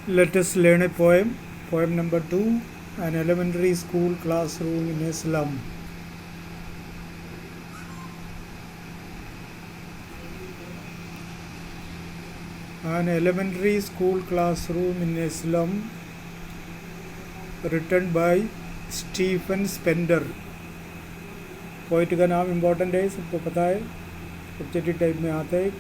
Let us learn a poem. Poem number 2. An elementary school classroom in a slum. An elementary school classroom in a slum, written by Stephen Spender. Poet का नाम important है, सबको पता है, objective type में आता है.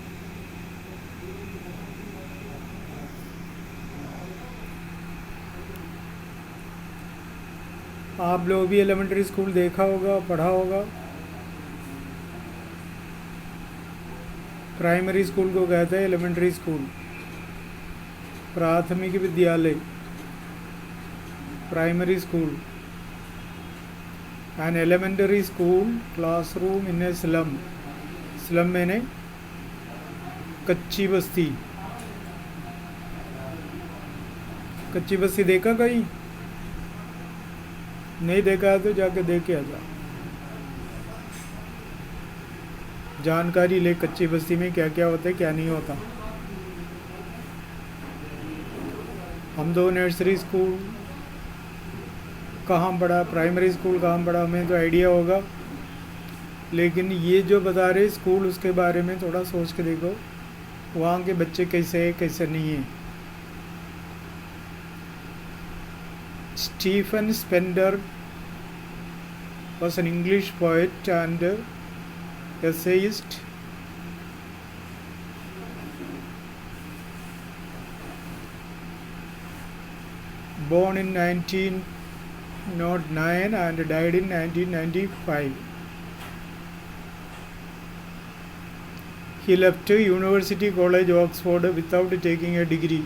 आप लोग भी एलिमेंट्री स्कूल देखा होगा, पढ़ा होगा. प्राइमरी स्कूल को कहते हैं एलिमेंट्री स्कूल, प्राथमिक विद्यालय, primary school. An elementary school classroom in a slum. Slum मैंने कच्ची बस्ती. कच्ची बस्ती देखा कहीं? नहीं देखा है तो जाके देख के आ जा. जानकारी ले कच्ची बस्ती में क्या क्या होता है, क्या नहीं होता. हम दो नर्सरी स्कूल कहाँ पढ़ा, प्राइमरी स्कूल कहाँ पढ़ा, हमें तो आइडिया होगा. लेकिन ये जो बता रहे स्कूल, उसके बारे में थोड़ा सोच के देखो, वहाँ के बच्चे कैसे है, कैसे नहीं है. Stephen Spender was an English poet and essayist. Born in 1909 and died in 1995. He left University College Oxford without taking a degree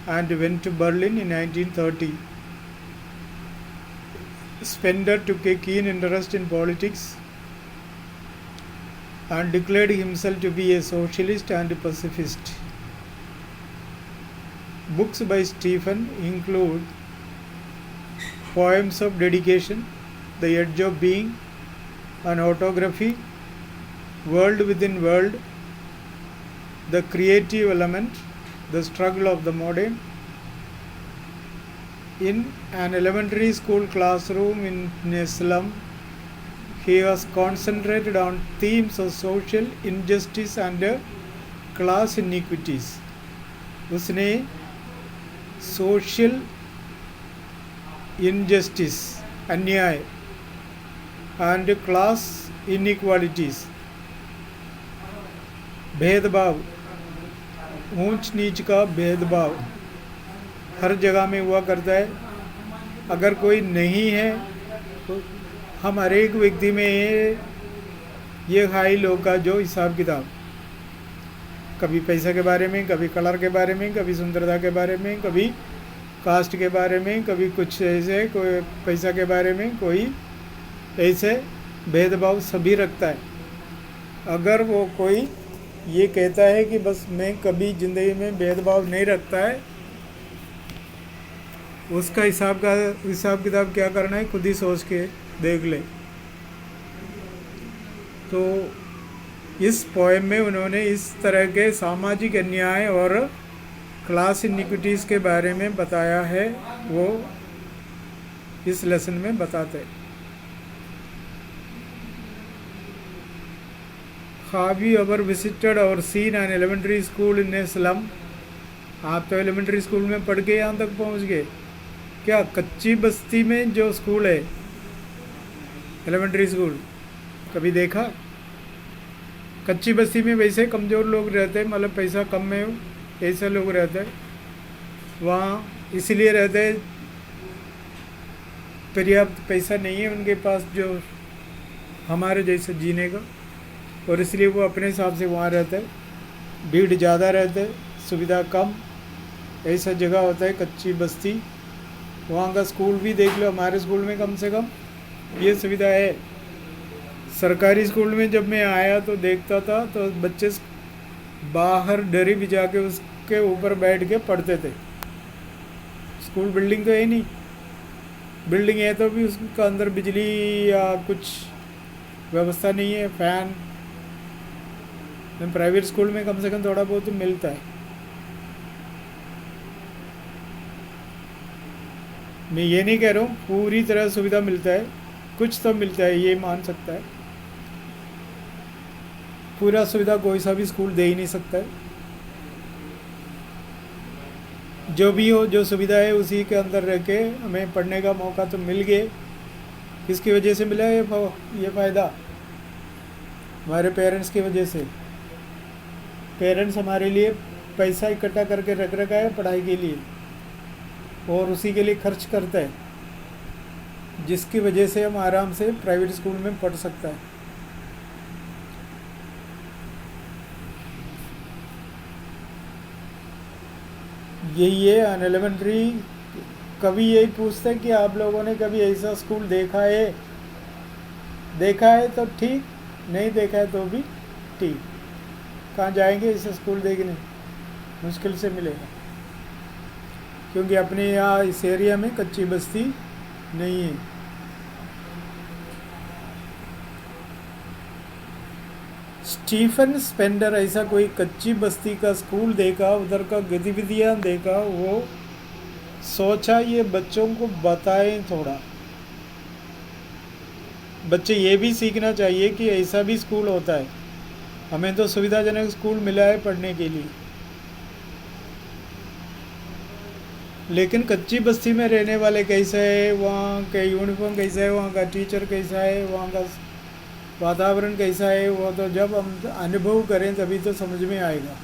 and went to Berlin in 1930. Spender took a keen interest in politics and declared himself to be a socialist and pacifist. Books by Stephen include Poems of Dedication, The Edge of Being, An Autography, World Within World, The Creative Element, The Struggle of the Modern. In an elementary school classroom in a slum, he was concentrated on themes of social injustice and class inequities. उसने social injustice, अन्याय, and class inequalities, भेदभाव, ऊंच नीच का भेदभाव हर जगह में हुआ करता है. अगर कोई नहीं है तो हम हर एक व्यक्ति में ये हाई लोग का जो हिसाब किताब, कभी पैसा के बारे में, कभी कलर के बारे में, कभी सुंदरता के बारे में, कभी कास्ट के बारे में, कभी कुछ ऐसे, कोई पैसा के बारे में, कोई ऐसे भेदभाव सभी रखता है. अगर वो कोई ये कहता है कि बस मैं कभी ज़िंदगी में भेदभाव नहीं रखता है, उसका हिसाब किताब क्या करना है खुद ही सोच के देख ले. तो इस पोएम में उन्होंने इस तरह के सामाजिक अन्याय और क्लास इनिक्विटीज़ के बारे में बताया है, वो इस लेसन में बताते हैं. Have you ever visited or seen an elementary school in a slum? आप तो एलिमेंट्री स्कूल में पढ़ के यहाँ तक पहुँच गए. क्या कच्ची बस्ती में जो स्कूल है एलिमेंट्री स्कूल कभी देखा? कच्ची बस्ती में वैसे कमज़ोर लोग रहते हैं, मतलब पैसा कम में ऐसे लोग रहते हैं. वहाँ इसलिए रहते हैं पर्याप्त पैसा नहीं है उनके पास जो हमारे जैसे जीने का, और इसलिए वो अपने हिसाब से वहाँ रहते हैं. भीड़ ज़्यादा रहते है, सुविधा कम, ऐसा जगह होता है कच्ची बस्ती. वहाँ का स्कूल भी देख लो, हमारे स्कूल में कम से कम ये सुविधा है. सरकारी स्कूल में जब मैं आया तो देखता था तो बच्चे बाहर दरी बिछा के उसके ऊपर बैठ के पढ़ते थे. स्कूल बिल्डिंग तो है नहीं, बिल्डिंग है तो भी उसका अंदर बिजली या कुछ व्यवस्था नहीं है, फ़ैन. प्राइवेट स्कूल में कम से कम थोड़ा बहुत मिलता है. मैं ये नहीं कह रहा हूँ पूरी तरह सुविधा मिलता है, कुछ तो मिलता है, ये मान सकता है। पूरा सुविधा कोई सा भी स्कूल दे ही नहीं सकता है। जो भी हो, जो सुविधा है उसी के अंदर रह के हमें पढ़ने का मौका तो मिल गए। किसकी वजह से मिला है ये फ़ायदा? हमारे पेरेंट्स की वजह से। पेरेंट्स हमारे लिए पैसा इकट्ठा करके रख रखा है पढ़ाई के लिए, और उसी के लिए खर्च करता है, जिसकी वजह से हम आराम से प्राइवेट स्कूल में पढ़ सकता है। यही है अन एलिमेंट्री। कभी यही पूछते हैं कि आप लोगों ने कभी ऐसा स्कूल देखा है? देखा है तो ठीक, नहीं देखा है तो भी ठीक। कहाँ जाएंगे ऐसा स्कूल देखने? मुश्किल से मिलेगा, क्योंकि अपने यहाँ इस एरिया में कच्ची बस्ती नहीं है। स्टीफन स्पेंडर ऐसा कोई कच्ची बस्ती का स्कूल देखा, उधर का गतिविधियाँ देखा, वो सोचा ये बच्चों को बताएं थोड़ा। बच्चे ये भी सीखना चाहिए कि ऐसा भी स्कूल होता है। हमें तो सुविधाजनक स्कूल मिला है पढ़ने के लिए, लेकिन कच्ची बस्ती में रहने वाले कैसे है, वहाँ के यूनिफॉर्म कैसा है, वहाँ का टीचर कैसा है, वहाँ का वातावरण कैसा है, वो तो जब हम अनुभव करें तभी तो समझ में आएगा।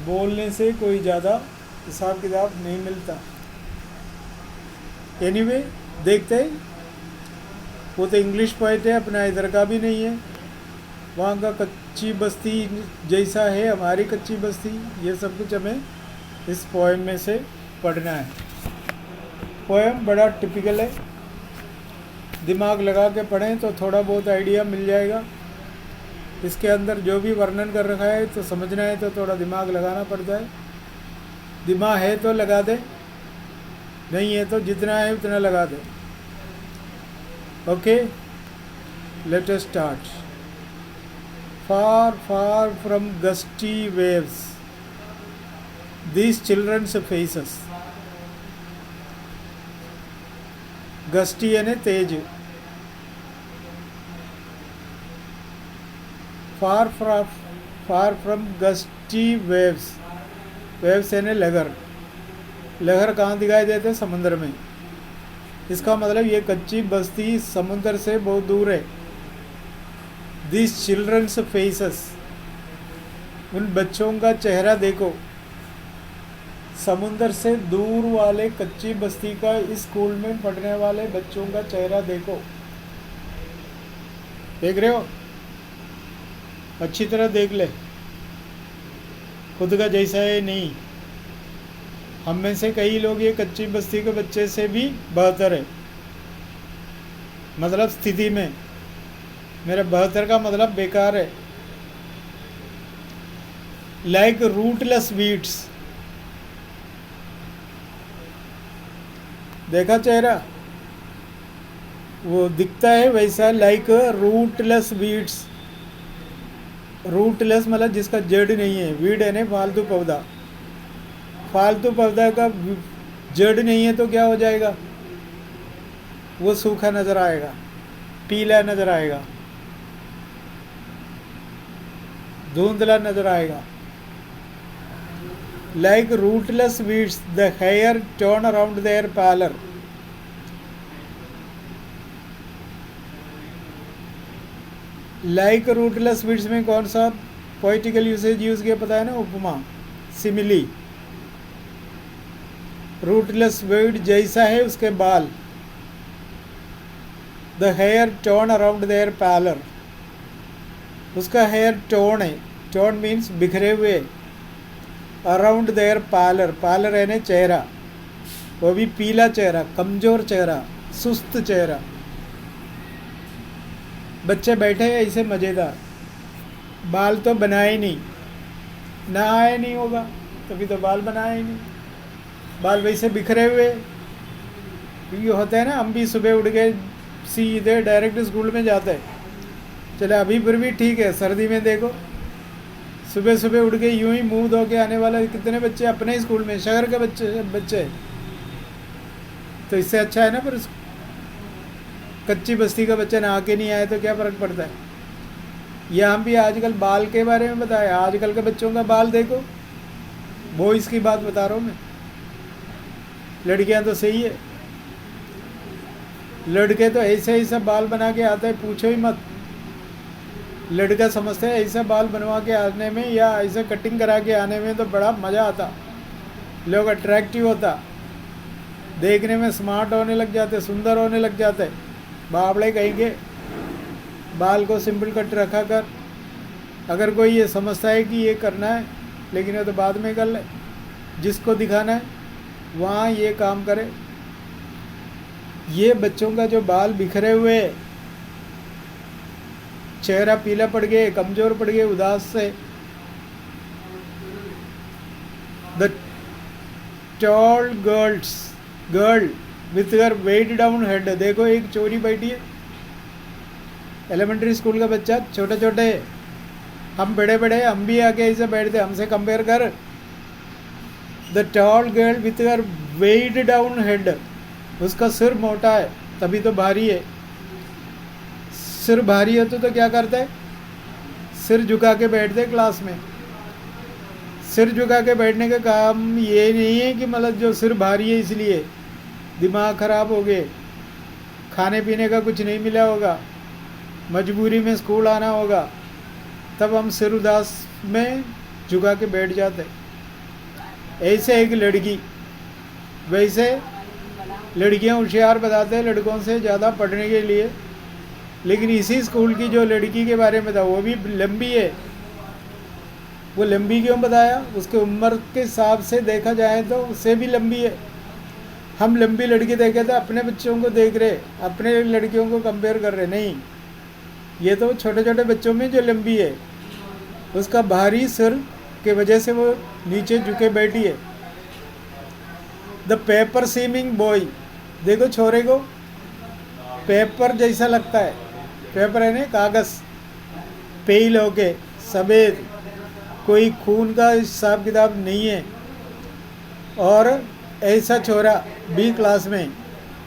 बोलने से कोई ज़्यादा हिसाब किताब नहीं मिलता। एनीवे, देखते हैं। वो तो इंग्लिश पोइट है, अपना इधर का भी नहीं है। वहाँ का कच्ची बस्ती जैसा है हमारी कच्ची बस्ती, ये सब कुछ हमें इस पोएम में से पढ़ना है। पोएम बड़ा टिपिकल है, दिमाग लगा के पढ़ें तो थोड़ा बहुत आइडिया मिल जाएगा। इसके अंदर जो भी वर्णन कर रखा है तो समझना है तो थोड़ा दिमाग लगाना पड़ता है। दिमाग है तो लगा दे, नहीं है तो जितना है उतना लगा दे। Okay, let us start. Far, far from gusty waves, these children's faces. Gusty यानी तेज। Far from gusty waves. Waves यानी लहर। लहर कहाँ दिखाई देते? समुद्र में। इसका मतलब ये कच्ची बस्ती समुद्र से बहुत दूर है। These children's faces, उन बच्चों का चेहरा देखो। समुंदर से दूर वाले कच्ची बस्ती का इस स्कूल में पढ़ने वाले बच्चों का चेहरा देखो। देख रहे हो? अच्छी तरह देख ले, खुद का जैसा है नहीं। हम में से कई लोग ये कच्ची बस्ती के बच्चे से भी बेहतर है, मतलब स्थिति में। मेरा बेहतर का मतलब बेकार है। लाइक रूटलेस वीड्स, देखा चेहरा वो दिखता है वैसा, लाइक रूटलेस वीड्स। रूटलेस मतलब जिसका जड़ नहीं है। वीड है ना फालतू पौधा। फालतू पौधा का जड़ नहीं है तो क्या हो जाएगा? वो सूखा नजर आएगा, पीला नजर आएगा, धुंधला नजर आएगा। Like rootless weeds the hair turn around their pallor. Like rootless weeds में कौन सा पोइटिकल यूसेज यूज किया पता है ना? उपमा, सिमिली। रूटलेस वीड जैसा है उसके बाल। The hair turn around their pallor, उसका हेयर टोन है। टोन मीन्स बिखरे हुए। अराउंड देयर पालर, पालर है ना चेहरा, वो भी पीला चेहरा, कमजोर चेहरा, सुस्त चेहरा। बच्चे बैठे हैं ऐसे मज़ेदार, बाल तो बनाए नहीं, नहाए नहीं होगा तभी तो बाल बनाए ही नहीं, बाल वैसे बिखरे हुए। ये होता है ना, हम भी सुबह उठ के सीधे डायरेक्ट स्कूल में जाते हैं। चले अभी फिर भी ठीक है, सर्दी में देखो सुबह सुबह उठ के यूं ही मुंह धो के आने वाले कितने बच्चे अपने ही स्कूल में, शहर के बच्चे तो इससे अच्छा है ना, पर कच्ची बस्ती का बच्चा नहा के नहीं आए तो क्या फ़र्क पड़ता है। या हम भी आजकल बाल के बारे में बताएं, आजकल के बच्चों का बाल देखो, बॉयज़ की बात बता रहा हूँ मैं, लड़कियां तो सही है, लड़के तो ऐसे ऐसा बाल बना के आते हैं पूछो ही मत। लड़का समझते हैं ऐसा बाल बनवा के आने में या ऐसा कटिंग करा के आने में तो बड़ा मज़ा आता, लोग अट्रैक्टिव होता, देखने में स्मार्ट होने लग जाते, सुंदर होने लग जाते। बावड़े कहेंगे बाल को सिंपल कट रखा कर। अगर कोई ये समझता है कि ये करना है, लेकिन वो तो बाद में कर ले, जिसको दिखाना है वहाँ ये काम करे। ये बच्चों का जो बाल बिखरे हुए, चेहरा पीला पड़ गए, कमज़ोर पड़ गए उदास से, the tall girl with her weighed down head. देखो एक चोरी बैठी है, एलिमेंट्री स्कूल का बच्चा, छोटे छोटे, हम बड़े बड़े, हम भी आके ऐसे बैठते, हमसे कंपेयर कर। The tall girl with her weighed down head, उसका सिर मोटा है तभी तो भारी है। सिर भारी है तो क्या करता है, सिर झुका के बैठते क्लास में। सिर झुका के बैठने का काम ये नहीं है कि मतलब जो सिर भारी है इसलिए दिमाग खराब हो गए, खाने पीने का कुछ नहीं मिला होगा, मजबूरी में स्कूल आना होगा, तब हम सिर उदास में झुका के बैठ जाते। ऐसे एक लड़की, वैसे लड़कियां होशियार बताते हैं लड़कों से ज़्यादा पढ़ने के लिए, लेकिन इसी स्कूल की जो लड़की के बारे में था वो भी लंबी है। वो लंबी क्यों बताया, उसके उम्र के हिसाब से देखा जाए तो उससे भी लंबी है। हम लंबी लड़की देखे तो अपने बच्चों को देख रहे, अपने लड़कियों को कंपेयर कर रहे, नहीं, ये तो छोटे छोटे बच्चों में जो लंबी है उसका भारी सिर के वजह से वो नीचे झुके बैठी है। द पेपर सीमिंग बॉय, देखो छोरे को पेपर जैसा लगता है, पेपर है ना कागज़, पेल होके सफ़ेद, कोई खून का हिसाब किताब नहीं है। और ऐसा छोरा बी क्लास में,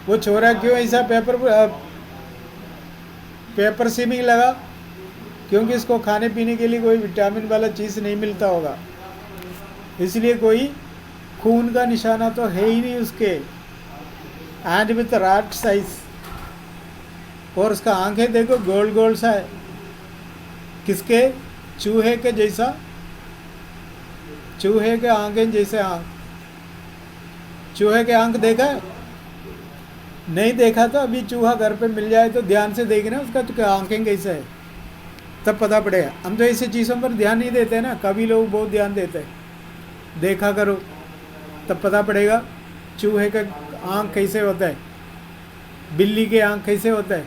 वो छोरा क्यों ऐसा पेपर सीमिंग लगा, क्योंकि इसको खाने पीने के लिए कोई विटामिन वाला चीज़ नहीं मिलता होगा, इसलिए कोई खून का निशाना तो है ही नहीं उसके। एंड विथ राट साइज, और उसका आंखें देखो गोल गोल सा है, किसके, चूहे के जैसा, चूहे के आंखें जैसे आंख। चूहे के आंख देखा है? नहीं देखा तो अभी चूहा घर पे मिल जाए तो ध्यान से देखना उसका तो आंखें कैसे है, तब पता पड़ेगा। हम तो ऐसी चीज़ों पर ध्यान नहीं देते ना, कभी लोग बहुत ध्यान देते हैं। देखा करो तब पता पड़ेगा चूहे का आंख कैसे होता है, बिल्ली के आंख कैसे होता है,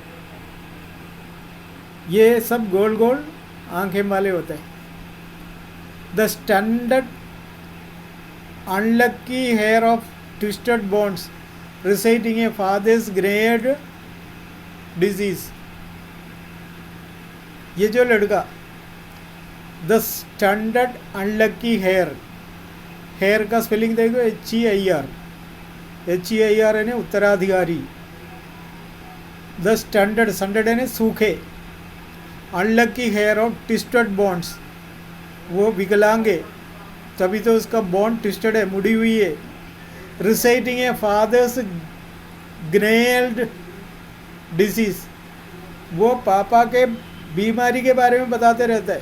ये सब गोल गोल आंखें वाले होते हैं। The standard unlucky heir of twisted bones reciting a father's grade disease. ये जो लड़का, the standard unlucky heir, heir का स्पेलिंग देखो HEIR, HEIR है ना उत्तराधिकारी। द स्टैंडर्ड, स्टैंडर्ड है ना सूखे, unlucky heir of twisted bonds, वो विकलांगे तभी तो उसका बॉन्ड ट्विस्टेड है, मुड़ी हुई है। रिसाइटिंग ए फादर्स ग्रेल्ड डिजीज, वो पापा के बीमारी के बारे में बताते रहता है।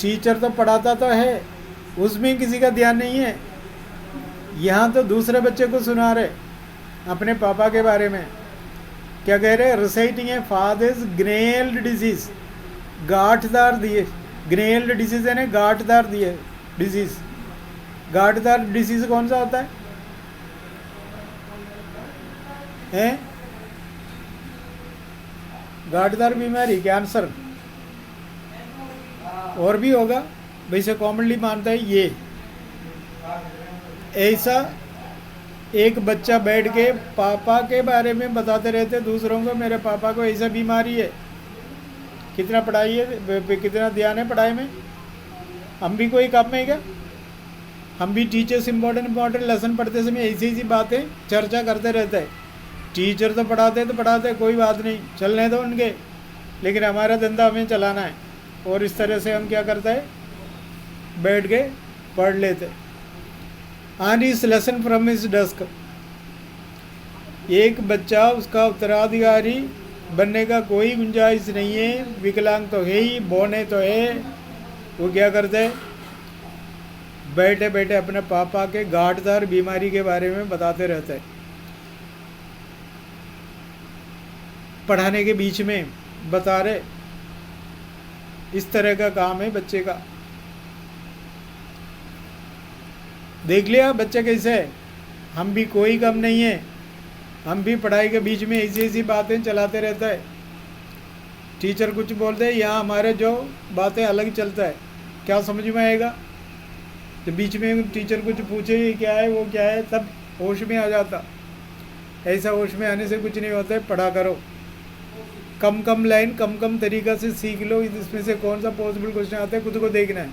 टीचर तो पढ़ाता तो है, उसमें किसी का ध्यान नहीं है। यहाँ तो दूसरे बच्चे को सुना रहे अपने पापा के बारे में, क्या कह रहे हैं, रिसाइटिंग ए फादर्स ग्रेल्ड डिजीज, गांठदार दिए, ग्रेल्ड डिजीज है ना गांठदार दिए डिजीज। गांठदार डिजीज कौन सा होता है? गांठदार बीमारी, कैंसर, और भी होगा, वैसे कॉमनली मानता है ये। ऐसा एक बच्चा बैठ के पापा के बारे में बताते रहते दूसरों को, मेरे पापा को ऐसा बीमारी है। कितना पढ़ाई है, कितना ध्यान है पढ़ाई में, हम भी कोई काम में क्या? हम भी टीचर्स इम्पोर्टेंट लेसन पढ़ते समय ऐसी ऐसी बातें चर्चा करते रहते हैं। टीचर तो पढ़ाते कोई बात नहीं, चलने दो उनके, लेकिन हमारा धंधा हमें चलाना है। और इस तरह से हम क्या करते हैं, बैठ के पढ़ लेते। On his lesson from his desk, एक बच्चा उसका उत्तराधिकारी बनने का कोई गुंजाइश नहीं है, विकलांग तो है ही, बौने तो है। वो क्या करते हैं, बैठे बैठे अपने पापा के गांठदार बीमारी के बारे में बताते रहते हैं। पढ़ाने के बीच में बता रहे, इस तरह का काम है बच्चे का। देख लिया बच्चा कैसे है, हम भी कोई कम नहीं है, हम भी पढ़ाई के बीच में ऐसी ऐसी बातें चलाते रहता है। टीचर कुछ बोलते हैं, यहाँ हमारे जो बातें अलग चलता है, क्या समझ में आएगा। तो बीच में टीचर कुछ पूछे ये क्या है वो क्या है, तब होश में आ जाता। ऐसा होश में आने से कुछ नहीं होता है, पढ़ा करो, कम कम लाइन कम कम तरीका से सीख लो, इसमें से कौन सा पॉसिबल क्वेश्चन आता है खुद को देखना है।